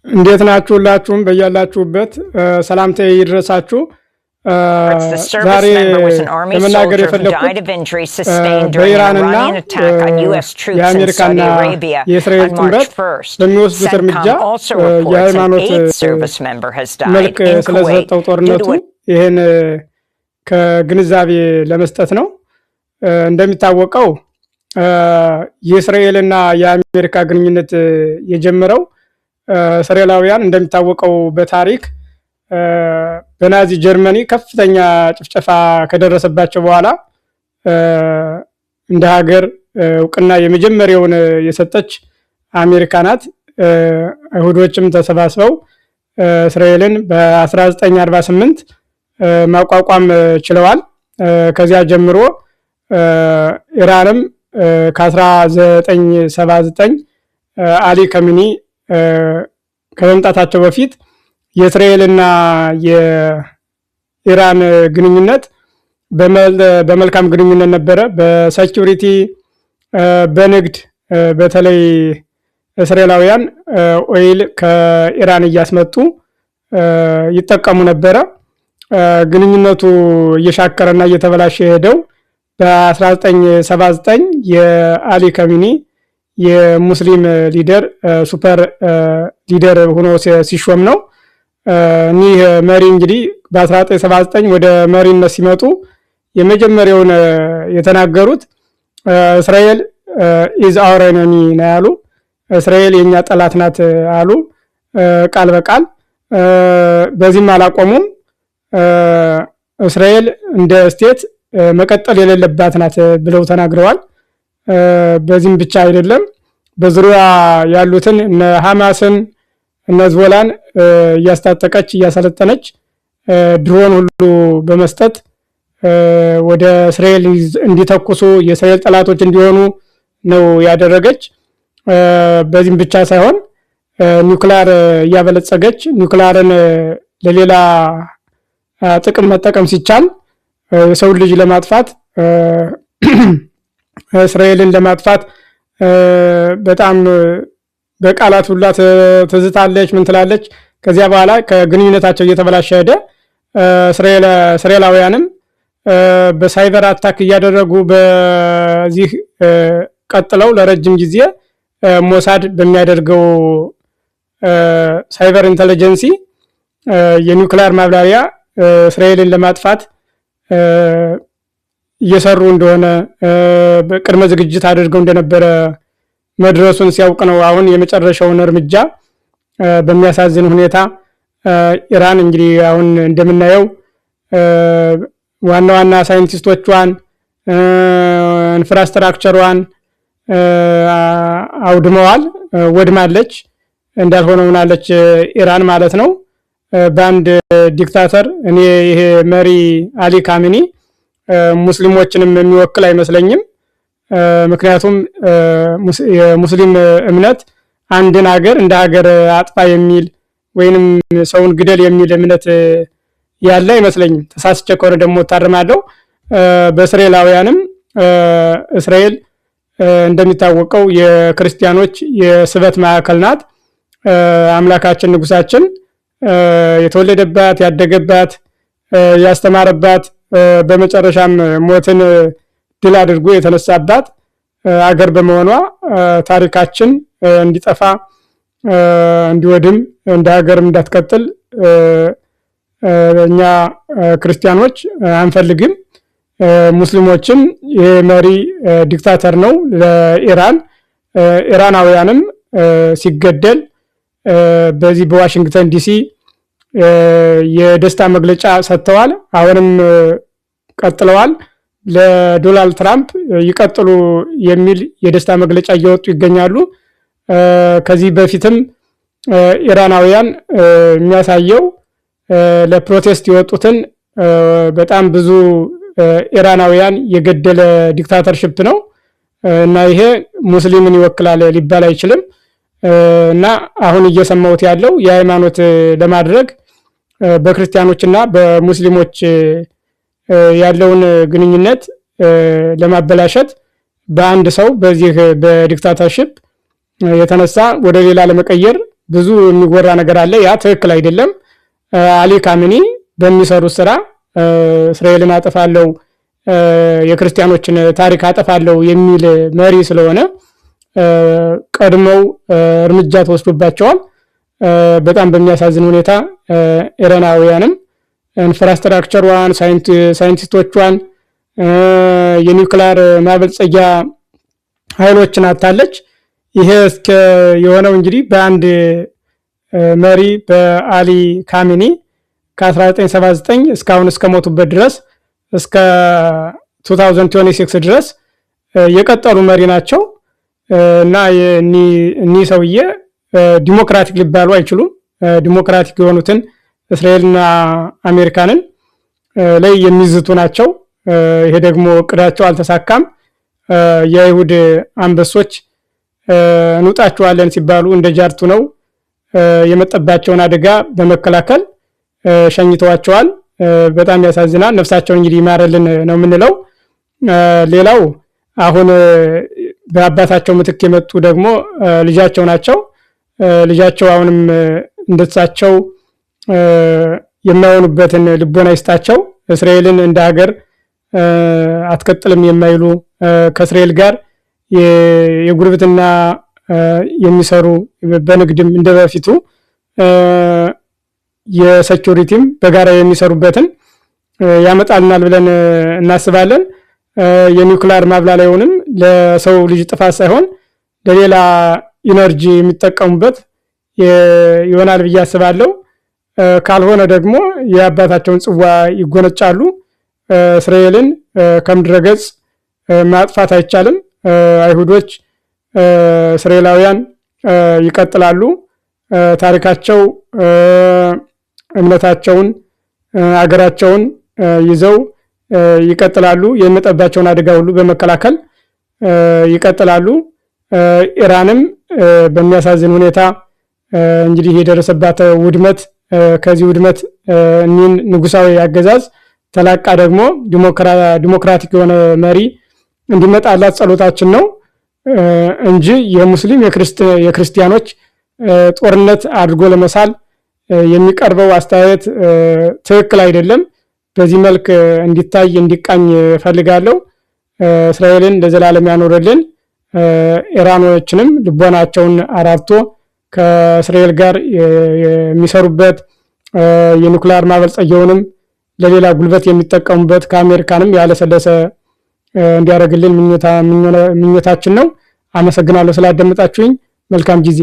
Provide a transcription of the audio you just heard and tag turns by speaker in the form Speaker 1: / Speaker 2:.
Speaker 1: እንዴት ናችሁላችሁም በያላችሁበት ሰላምታዬ ይድረሳችሁ። ዛሬ ለመናገር የፈለኩት በኢራንና የአሜሪካና የእስራኤል ጥምረት በሚወስዱት እርምጃ የሃይማኖት መልክ ስለሰጠው ጦርነቱ ይህን ከግንዛቤ ለመስጠት ነው። እንደሚታወቀው የእስራኤልና የአሜሪካ ግንኙነት የጀመረው እስራኤላውያን እንደሚታወቀው በታሪክ በናዚ ጀርመኒ ከፍተኛ ጭፍጨፋ ከደረሰባቸው በኋላ እንደ ሀገር እውቅና የመጀመሪያውን የሰጠች አሜሪካ ናት። አይሁዶችም ተሰባስበው እስራኤልን በ1948 ማቋቋም ችለዋል። ከዚያ ጀምሮ ኢራንም ከ1979 አሊ ከሚኒ ከመምጣታቸው በፊት የእስራኤልና የኢራን ግንኙነት በመልካም ግንኙነት ነበረ። በሴኩሪቲ በንግድ በተለይ እስራኤላውያን ኦይል ከኢራን እያስመጡ ይጠቀሙ ነበረ። ግንኙነቱ እየሻከረና እየተበላሸ ሄደው በ1979 የአሊ ከሚኒ የሙስሊም ሊደር ሱፐር ሊደር ሆኖ ሲሾም ነው። እኒህ መሪ እንግዲህ በ1979 ወደ መሪነት ሲመጡ የመጀመሪያውን የተናገሩት እስራኤል ኢዝ አወር ኤኒሚ ነው ያሉ። እስራኤል የኛ ጠላት ናት አሉ ቃል በቃል። በዚህም አላቆሙም። እስራኤል እንደ ስቴት መቀጠል የሌለባት ናት ብለው ተናግረዋል። በዚህም ብቻ አይደለም፣ በዙሪያ ያሉትን እነ ሐማስን እነ ሂዝቦላን እያስታጠቀች እያሰለጠነች ድሮን ሁሉ በመስጠት ወደ እስራኤል እንዲተኩሱ የእስራኤል ጠላቶች እንዲሆኑ ነው ያደረገች። በዚህም ብቻ ሳይሆን ኒውክሊየር እያበለጸገች ኒውክሊየርን ለሌላ ጥቅም መጠቀም ሲቻል የሰው ልጅ ለማጥፋት እስራኤልን ለማጥፋት በጣም በቃላት ሁላ ትዝታለች፣ ምን ትላለች። ከዚያ በኋላ ከግንኙነታቸው እየተበላሸ ሄደ። እስራኤላውያንም በሳይበር አታክ እያደረጉ በዚህ ቀጥለው ለረጅም ጊዜ ሞሳድ በሚያደርገው ሳይበር ኢንተለጀንሲ የኒውክሊየር ማብላሪያ እስራኤልን ለማጥፋት እየሰሩ እንደሆነ በቅድመ ዝግጅት አድርገው እንደነበረ መድረሱን ሲያውቅ ነው አሁን የመጨረሻውን እርምጃ በሚያሳዝን ሁኔታ ኢራን እንግዲህ አሁን እንደምናየው ዋና ዋና ሳይንቲስቶቿን ኢንፍራስትራክቸሯን አውድመዋል፣ ወድማለች፣ እንዳልሆነ ሆናለች ኢራን ማለት ነው። በአንድ ዲክታተር እኔ ይሄ መሪ አሊ ካሚኒ ሙስሊሞችንም የሚወክል አይመስለኝም። ምክንያቱም የሙስሊም እምነት አንድን ሀገር እንደ ሀገር አጥፋ የሚል ወይንም ሰውን ግደል የሚል እምነት ያለ አይመስለኝም። ተሳስቼ ከሆነ ደግሞ ታርማለሁ። በእስራኤላውያንም እስራኤል እንደሚታወቀው የክርስቲያኖች የስበት ማዕከል ናት። አምላካችን ንጉሳችን የተወለደባት ያደገባት ያስተማረባት በመጨረሻም ሞትን ድል አድርጎ የተነሳባት አገር በመሆኗ ታሪካችን እንዲጠፋ እንዲወድም እንደ ሀገርም እንዳትቀጥል እኛ ክርስቲያኖች አንፈልግም። ሙስሊሞችም የመሪ ዲክታተር ነው ለኢራን። ኢራናውያንም ሲገደል በዚህ በዋሽንግተን ዲሲ የደስታ መግለጫ ሰጥተዋል። አሁንም ቀጥለዋል። ለዶናልድ ትራምፕ ይቀጥሉ የሚል የደስታ መግለጫ እየወጡ ይገኛሉ። ከዚህ በፊትም ኢራናውያን የሚያሳየው ለፕሮቴስት የወጡትን በጣም ብዙ ኢራናውያን የገደለ ዲክታተርሺፕ ነው እና ይሄ ሙስሊምን ይወክላል ሊባል አይችልም። እና አሁን እየሰማሁት ያለው የሃይማኖት ለማድረግ በክርስቲያኖችና በሙስሊሞች ያለውን ግንኙነት ለማበላሸት በአንድ ሰው በዚህ በዲክታተርሺፕ የተነሳ ወደ ሌላ ለመቀየር ብዙ የሚወራ ነገር አለ። ያ ትክክል አይደለም። አሊ ካሚኒ በሚሰሩት ስራ እስራኤልን አጠፋለሁ፣ የክርስቲያኖችን ታሪክ አጠፋለሁ የሚል መሪ ስለሆነ ቀድመው እርምጃ ተወስዶባቸዋል። በጣም በሚያሳዝን ሁኔታ ኢራናውያንም ኢንፍራስትራክቸሯን፣ ሳይንቲስቶቿን፣ የኒውክሊየር ማበልጸጊያ ኃይሎችን አታለች። ይሄ እስከ የሆነው እንግዲህ በአንድ መሪ በአሊ ካሚኒ ከ1979 እስካሁን እስከሞቱበት ድረስ እስከ 2026 ድረስ የቀጠሉ መሪ ናቸው እና እኒህ ሰውዬ ዲሞክራቲክ ሊባሉ አይችሉም። ዲሞክራቲክ የሆኑትን እስራኤልና አሜሪካንን ላይ የሚዝቱ ናቸው። ይሄ ደግሞ እቅዳቸው አልተሳካም። የይሁድ አንበሶች እንውጣቸዋለን ሲባሉ እንደ ጃርቱ ነው የመጠባቸውን አደጋ በመከላከል ሸኝተዋቸዋል። በጣም ያሳዝናል። ነፍሳቸውን እንግዲህ ይማረልን ነው የምንለው። ሌላው አሁን በአባታቸው ምትክ የመጡ ደግሞ ልጃቸው ናቸው። ልጃቸው አሁንም እንደሳቸው የማይሆኑበትን ልቦና ይስጣቸው። እስራኤልን እንደ ሀገር አትቀጥልም የማይሉ ከእስራኤል ጋር የጉርብትና የሚሰሩ በንግድም እንደበፊቱ የሴኩሪቲም በጋራ የሚሰሩበትን ያመጣልናል ብለን እናስባለን። የኒውክሊየር ማብላላዩንም ለሰው ልጅ ጥፋት ሳይሆን ለሌላ ኢነርጂ የሚጠቀሙበት ይሆናል ብዬ አስባለሁ። ካልሆነ ደግሞ የአባታቸውን ጽዋ ይጎነጫሉ። እስራኤልን ከምድረ ገጽ ማጥፋት አይቻልም። አይሁዶች፣ እስራኤላውያን ይቀጥላሉ። ታሪካቸው፣ እምነታቸውን፣ አገራቸውን ይዘው ይቀጥላሉ። የሚመጣባቸውን አደጋ ሁሉ በመከላከል ይቀጥላሉ። ኢራንም በሚያሳዝን ሁኔታ እንግዲህ የደረሰባት ውድመት ከዚህ ውድመት እኒህን ንጉሳዊ አገዛዝ ተላቃ ደግሞ ዲሞክራቲክ የሆነ መሪ እንዲመጣላት ጸሎታችን ነው እንጂ የሙስሊም የክርስቲያኖች ጦርነት አድርጎ ለመሳል የሚቀርበው አስተያየት ትክክል አይደለም። በዚህ መልክ እንዲታይ እንዲቃኝ ፈልጋለሁ። እስራኤልን ለዘላለም ያኖርልን። ኢራኖችንም ልቦናቸውን አራርቶ ከእስራኤል ጋር የሚሰሩበት የኒውክሊየር ማበልጸጊያውንም ለሌላ ጉልበት የሚጠቀሙበት ከአሜሪካንም ያለሰለሰ እንዲያደርግልን ምኞታችን ነው። አመሰግናለሁ ስላደመጣችሁኝ። መልካም ጊዜ